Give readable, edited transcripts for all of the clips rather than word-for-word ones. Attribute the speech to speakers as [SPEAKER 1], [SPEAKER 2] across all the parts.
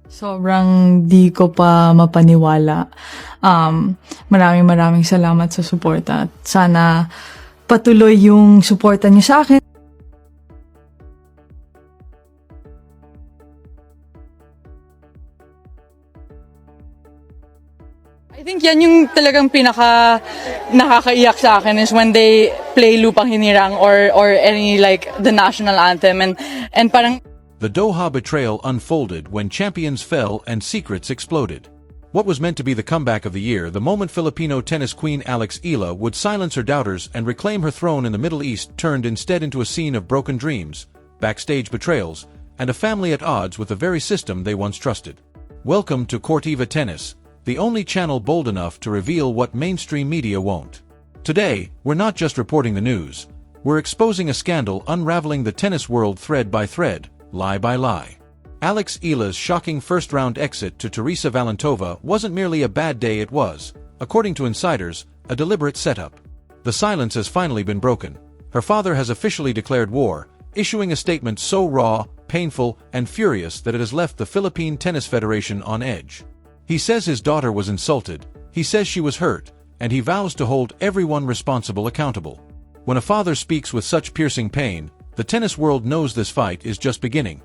[SPEAKER 1] Sobrang di ko pa mapaniwala. Maraming salamat sa suporta at sana patuloy yung suporta niyo sa akin.
[SPEAKER 2] I think yan yung talagang pinaka nakakaiyak sa akin is when they play Lupang Hinirang or any like the national anthem and parang
[SPEAKER 3] The Doha betrayal unfolded when champions fell and secrets exploded. What was meant to be the comeback of the year, the moment Filipino tennis queen Eala would silence her doubters and reclaim her throne in the Middle East, turned instead into a scene of broken dreams, backstage betrayals, and a family at odds with the very system they once trusted. Welcome to Cortiva Tennis, the only channel bold enough to reveal what mainstream media won't. Today, we're not just reporting the news, we're exposing a scandal unraveling the tennis world thread by thread, lie by lie. Eala's shocking first-round exit to Teresa Valentova wasn't merely a bad day, it was, according to insiders, a deliberate setup. The silence has finally been broken. Her father has officially declared war, issuing a statement so raw, painful, and furious that it has left the Philippine Tennis Federation on edge. He says his daughter was insulted, he says she was hurt, and he vows to hold everyone responsible accountable. When a father speaks with such piercing pain, the tennis world knows this fight is just beginning.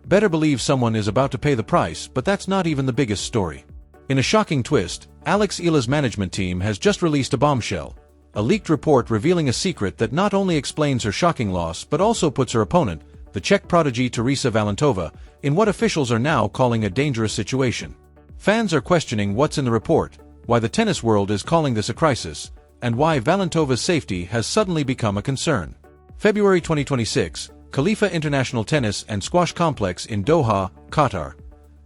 [SPEAKER 3] Better believe someone is about to pay the price, but that's not even the biggest story. In a shocking twist, Eala's management team has just released a bombshell, a leaked report revealing a secret that not only explains her shocking loss but also puts her opponent, the Czech prodigy Teresa Valentova, in what officials are now calling a dangerous situation. Fans are questioning what's in the report, why the tennis world is calling this a crisis, and why Valentova's safety has suddenly become a concern. February 2026, Khalifa International Tennis and Squash Complex in Doha, Qatar.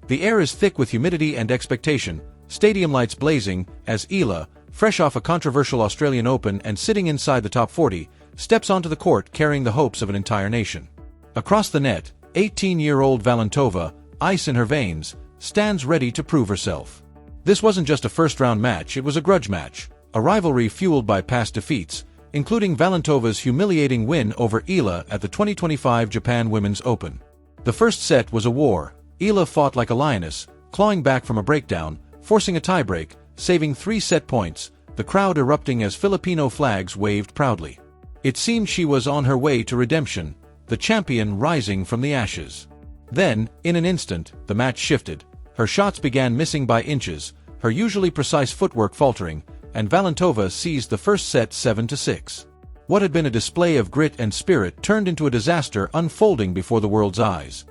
[SPEAKER 3] The air is thick with humidity and expectation, stadium lights blazing, as Eala, fresh off a controversial Australian Open and sitting inside the top 40, steps onto the court carrying the hopes of an entire nation. Across the net, 18-year-old Valentova, ice in her veins, stands ready to prove herself. This wasn't just a first-round match, it was a grudge match, a rivalry fueled by past defeats, including Valentova's humiliating win over Eala at the 2025 Japan Women's Open. The first set was a war. Eala fought like a lioness, clawing back from a breakdown, forcing a tiebreak, saving 3 set points, the crowd erupting as Filipino flags waved proudly. It seemed she was on her way to redemption, the champion rising from the ashes. Then, in an instant, the match shifted. Her shots began missing by inches, her usually precise footwork faltering, and Valentova seized the first set 7-6. What had been a display of grit and spirit turned into a disaster unfolding before the world's eyes.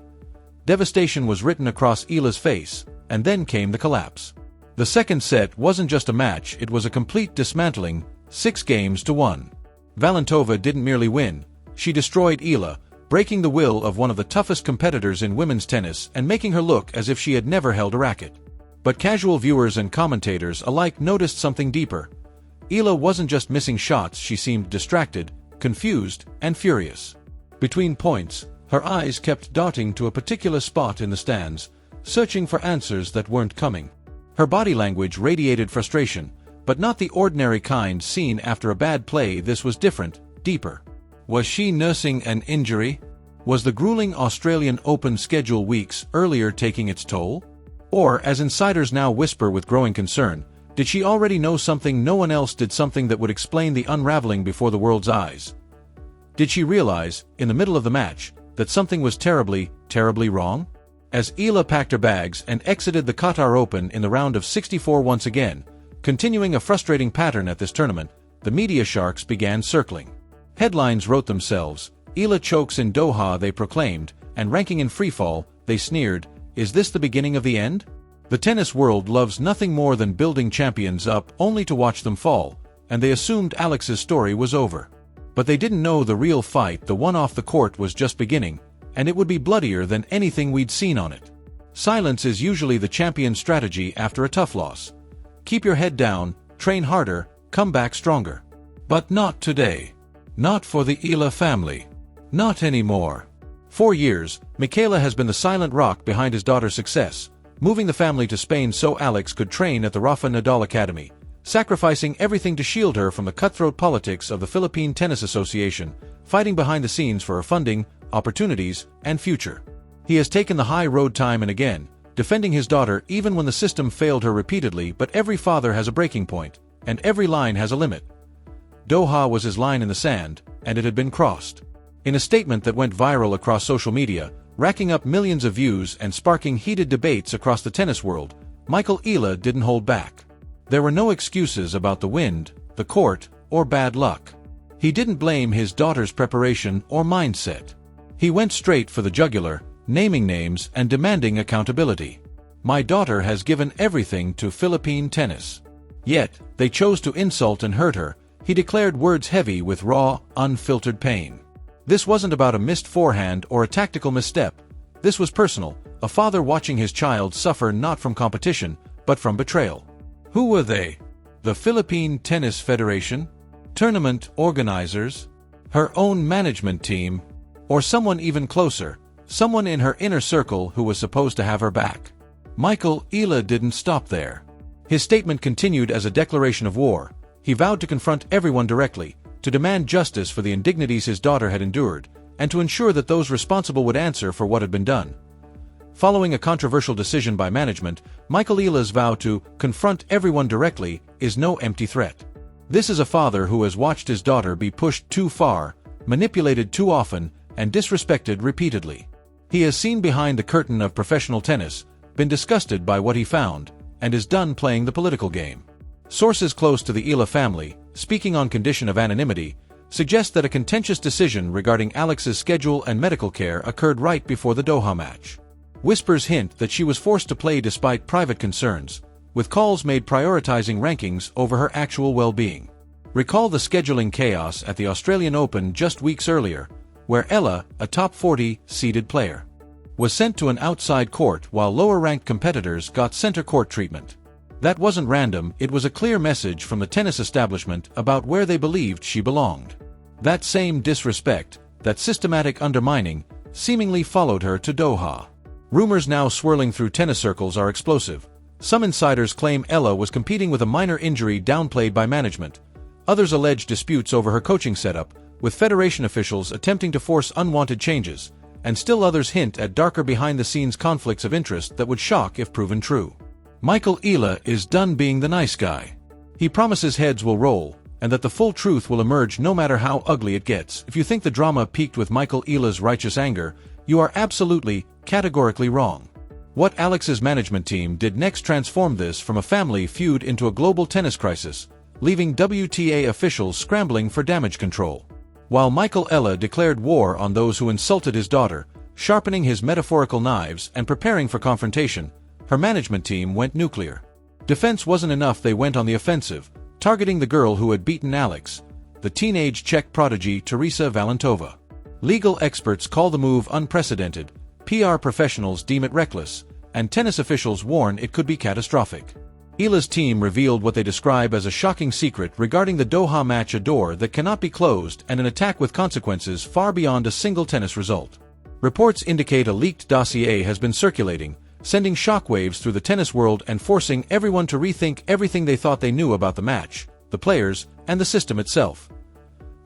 [SPEAKER 3] Devastation was written across Eala's face, and then came the collapse. The second set wasn't just a match, it was a complete dismantling, 6-1. Valentova didn't merely win, she destroyed Eala, breaking the will of one of the toughest competitors in women's tennis and making her look as if she had never held a racket. But casual viewers and commentators alike noticed something deeper. Eala wasn't just missing shots, she seemed distracted, confused, and furious. Between points, her eyes kept darting to a particular spot in the stands, searching for answers that weren't coming. Her body language radiated frustration, but not the ordinary kind seen after a bad play. This was different, deeper. Was she nursing an injury? Was the grueling Australian Open schedule weeks earlier taking its toll? Or, as insiders now whisper with growing concern, did she already know something no one else did, something that would explain the unraveling before the world's eyes? Did she realize, in the middle of the match, that something was terribly, terribly wrong? As Eala packed her bags and exited the Qatar Open in the round of 64 once again, continuing a frustrating pattern at this tournament, the media sharks began circling. Headlines wrote themselves, Eala chokes in Doha, they proclaimed, and ranking in freefall, they sneered, is this the beginning of the end? The tennis world loves nothing more than building champions up only to watch them fall, and they assumed Alex's story was over. But they didn't know the real fight, the one off the court, was just beginning, and it would be bloodier than anything we'd seen on it. Silence is usually the champion's strategy after a tough loss. Keep your head down, train harder, come back stronger. But not today. Not for the Eala family. Not anymore. 4 years, Michaela has been the silent rock behind his daughter's success, moving the family to Spain so Alex could train at the Rafa Nadal Academy, sacrificing everything to shield her from the cutthroat politics of the Philippine Tennis Association, fighting behind the scenes for her funding, opportunities, and future. He has taken the high road time and again, defending his daughter even when the system failed her repeatedly. But every father has a breaking point, and every line has a limit. Doha was his line in the sand, and it had been crossed. In a statement that went viral across social media, racking up millions of views and sparking heated debates across the tennis world, Eala didn't hold back. There were no excuses about the wind, the court, or bad luck. He didn't blame his daughter's preparation or mindset. He went straight for the jugular, naming names and demanding accountability. "My daughter has given everything to Philippine tennis. Yet, they chose to insult and hurt her," he declared, words heavy with raw, unfiltered pain. This wasn't about a missed forehand or a tactical misstep. This was personal, a father watching his child suffer not from competition, but from betrayal. Who were they? The Philippine Tennis Federation? Tournament organizers? Her own management team? Or someone even closer, someone in her inner circle who was supposed to have her back? Eala didn't stop there. His statement continued as a declaration of war. He vowed to confront everyone directly, to demand justice for the indignities his daughter had endured, and to ensure that those responsible would answer for what had been done. Following a controversial decision by management, Eala's vow to confront everyone directly is no empty threat. This is a father who has watched his daughter be pushed too far, manipulated too often, and disrespected repeatedly. He has seen behind the curtain of professional tennis, been disgusted by what he found, and is done playing the political game. Sources close to the Eala family, speaking on condition of anonymity, suggest that a contentious decision regarding Alex's schedule and medical care occurred right before the Doha match. Whispers hint that she was forced to play despite private concerns, with calls made prioritizing rankings over her actual well-being. Recall the scheduling chaos at the Australian Open just weeks earlier, where Eala, a top 40 seeded player, was sent to an outside court while lower-ranked competitors got center court treatment. That wasn't random, it was a clear message from the tennis establishment about where they believed she belonged. That same disrespect, that systematic undermining, seemingly followed her to Doha. Rumors now swirling through tennis circles are explosive. Some insiders claim Eala was competing with a minor injury downplayed by management. Others allege disputes over her coaching setup, with federation officials attempting to force unwanted changes, and still others hint at darker behind-the-scenes conflicts of interest that would shock if proven true. Eala is done being the nice guy. He promises heads will roll, and that the full truth will emerge no matter how ugly it gets. If you think the drama peaked with Eala's righteous anger, you are absolutely, categorically wrong. What Alex's management team did next transformed this from a family feud into a global tennis crisis, leaving WTA officials scrambling for damage control. While Eala declared war on those who insulted his daughter, sharpening his metaphorical knives and preparing for confrontation, her management team went nuclear. Defense wasn't enough, they went on the offensive, targeting the girl who had beaten Alex, the teenage Czech prodigy Teresa Valentova. Legal experts call the move unprecedented, PR professionals deem it reckless, and tennis officials warn it could be catastrophic. Eala's team revealed what they describe as a shocking secret regarding the Doha match, a door that cannot be closed and an attack with consequences far beyond a single tennis result. Reports indicate a leaked dossier has been circulating, sending shockwaves through the tennis world and forcing everyone to rethink everything they thought they knew about the match, the players, and the system itself.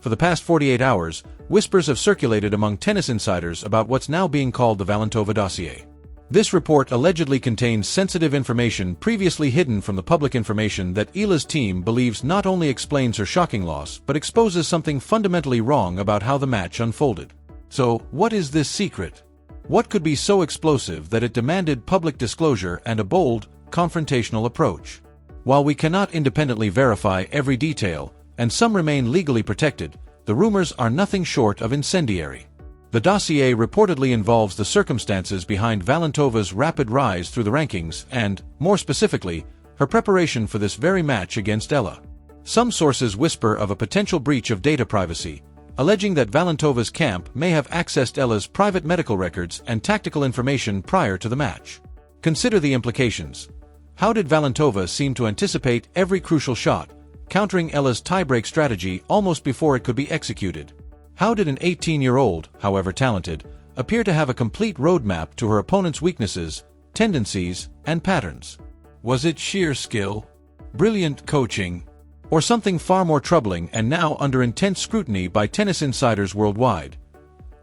[SPEAKER 3] For the past 48 hours, whispers have circulated among tennis insiders about what's now being called the Valentova dossier. This report allegedly contains sensitive information previously hidden from the public, information that Eala's team believes not only explains her shocking loss but exposes something fundamentally wrong about how the match unfolded. So, what is this secret? What could be so explosive that it demanded public disclosure and a bold, confrontational approach? While we cannot independently verify every detail, and some remain legally protected, the rumors are nothing short of incendiary. The dossier reportedly involves the circumstances behind Valentova's rapid rise through the rankings and, more specifically, her preparation for this very match against Eala. Some sources whisper of a potential breach of data privacy, alleging that Valentova's camp may have accessed Eala's private medical records and tactical information prior to the match. Consider the implications. How did Valentova seem to anticipate every crucial shot, countering Eala's tiebreak strategy almost before it could be executed? How did an 18-year-old, however talented, appear to have a complete roadmap to her opponent's weaknesses, tendencies, and patterns? Was it sheer skill, brilliant coaching, or something far more troubling and now under intense scrutiny by tennis insiders worldwide?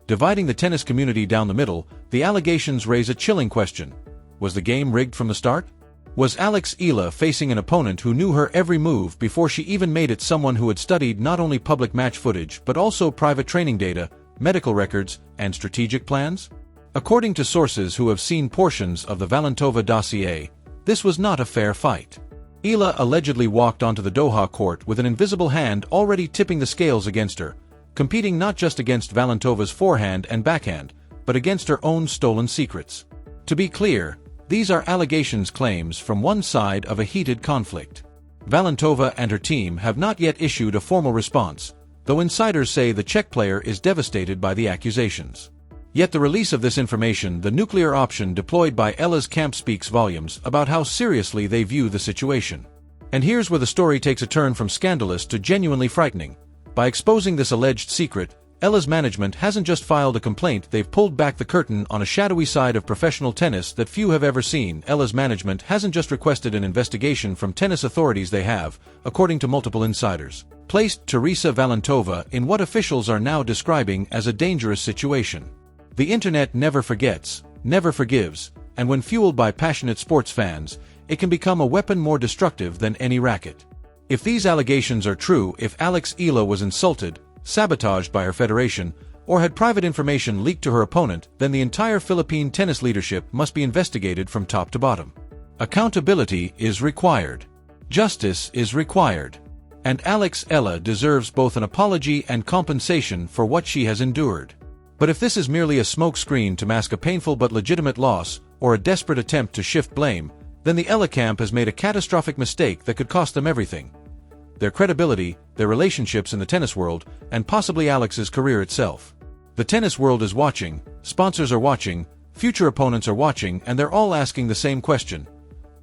[SPEAKER 3] Dividing the tennis community down the middle, the allegations raise a chilling question. Was the game rigged from the start? Was Alex Eala facing an opponent who knew her every move before she even made it, someone who had studied not only public match footage but also private training data, medical records, and strategic plans? According to sources who have seen portions of the Valentova dossier, this was not a fair fight. Eala allegedly walked onto the Doha court with an invisible hand already tipping the scales against her, competing not just against Valentova's forehand and backhand, but against her own stolen secrets. To be clear, these are allegations, claims from one side of a heated conflict. Valentova and her team have not yet issued a formal response, though insiders say the Czech player is devastated by the accusations. Yet the release of this information, the nuclear option deployed by Eala's camp, speaks volumes about how seriously they view the situation. And here's where the story takes a turn from scandalous to genuinely frightening. By exposing this alleged secret, Eala's management hasn't just filed a complaint, they've pulled back the curtain on a shadowy side of professional tennis that few have ever seen. Eala's management hasn't just requested an investigation from tennis authorities, they have, according to multiple insiders, placed Teresa Valentova in what officials are now describing as a dangerous situation. The internet never forgets, never forgives, and when fueled by passionate sports fans, it can become a weapon more destructive than any racket. If these allegations are true, if Alex Eala was insulted, sabotaged by her federation, or had private information leaked to her opponent, then the entire Philippine tennis leadership must be investigated from top to bottom. Accountability is required. Justice is required. And Alex Eala deserves both an apology and compensation for what she has endured. But if this is merely a smokescreen to mask a painful but legitimate loss, or a desperate attempt to shift blame, then the Eala camp has made a catastrophic mistake that could cost them everything: their credibility, their relationships in the tennis world, and possibly Alex's career itself. The tennis world is watching, sponsors are watching, future opponents are watching, and they're all asking the same question: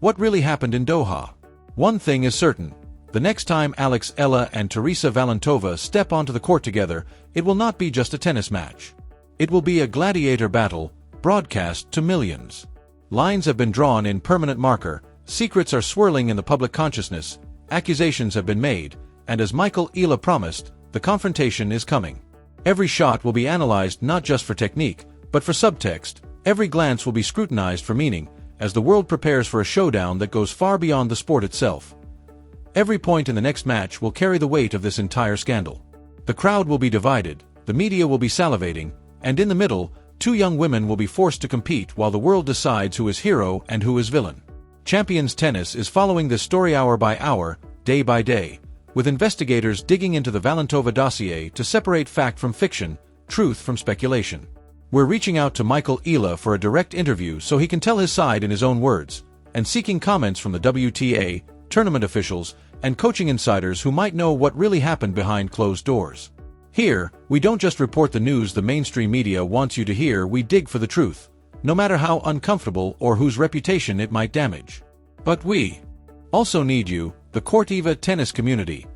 [SPEAKER 3] what really happened in Doha? One thing is certain: the next time Alex Eala and Teresa Valentova step onto the court together, it will not be just a tennis match. It will be a gladiator battle, broadcast to millions. Lines have been drawn in permanent marker, secrets are swirling in the public consciousness, accusations have been made, and as Michael Eala promised, the confrontation is coming. Every shot will be analyzed not just for technique, but for subtext. Every glance will be scrutinized for meaning, as the world prepares for a showdown that goes far beyond the sport itself. Every point in the next match will carry the weight of this entire scandal. The crowd will be divided, the media will be salivating, and in the middle, two young women will be forced to compete while the world decides who is hero and who is villain. Champions Tennis is following this story hour by hour, day by day, with investigators digging into the Valentova dossier to separate fact from fiction, truth from speculation. We're reaching out to Michael Eala for a direct interview so he can tell his side in his own words, and seeking comments from the WTA, tournament officials, and coaching insiders who might know what really happened behind closed doors. Here, we don't just report the news the mainstream media wants you to hear, we dig for the truth, no matter how uncomfortable or whose reputation it might damage. But we also need you, the Cortiva tennis community.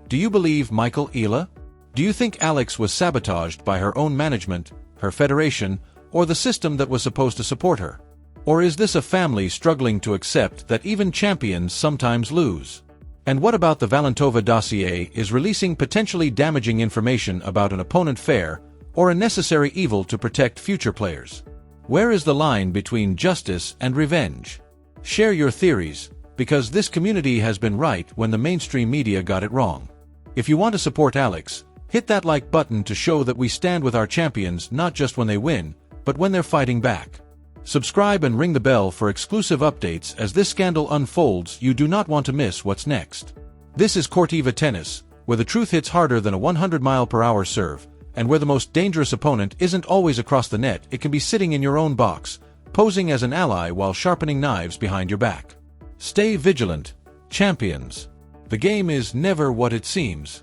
[SPEAKER 3] Do you believe Michael Eala? Do you think Alex was sabotaged by her own management, her federation, or the system that was supposed to support her? Or is this a family struggling to accept that even champions sometimes lose? And what about the Valentova dossier is releasing potentially damaging information about an opponent, fair or a necessary evil to protect future players? Where is the line between justice and revenge? Share your theories, because this community has been right when the mainstream media got it wrong. If you want to support Alex, hit that like button to show that we stand with our champions not just when they win, but when they're fighting back. Subscribe and ring the bell for exclusive updates as this scandal unfolds. You do not want to miss what's next. This is Cortiva Tennis, where the truth hits harder than a 100-mile-per-hour serve, and where the most dangerous opponent isn't always across the net, it can be sitting in your own box, posing as an ally while sharpening knives behind your back. Stay vigilant, champions. The game is never what it seems.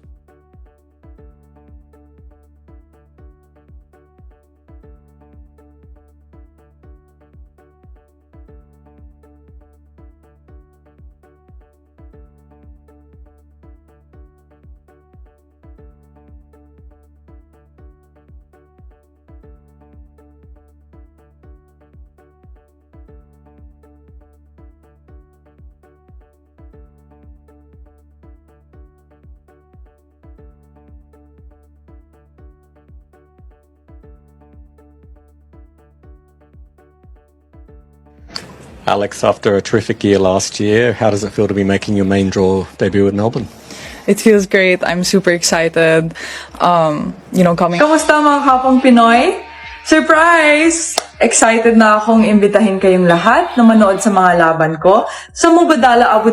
[SPEAKER 4] Alex, after a terrific year last year, how does it feel to be making your main draw debut at Melbourne?
[SPEAKER 2] It feels great. I'm super excited. Coming.
[SPEAKER 1] Kamusta mga kapong Pinoy? Surprise! Excited na akong imbitahin kayong lahat na manood sa mga laban ko sa Mubadala Abu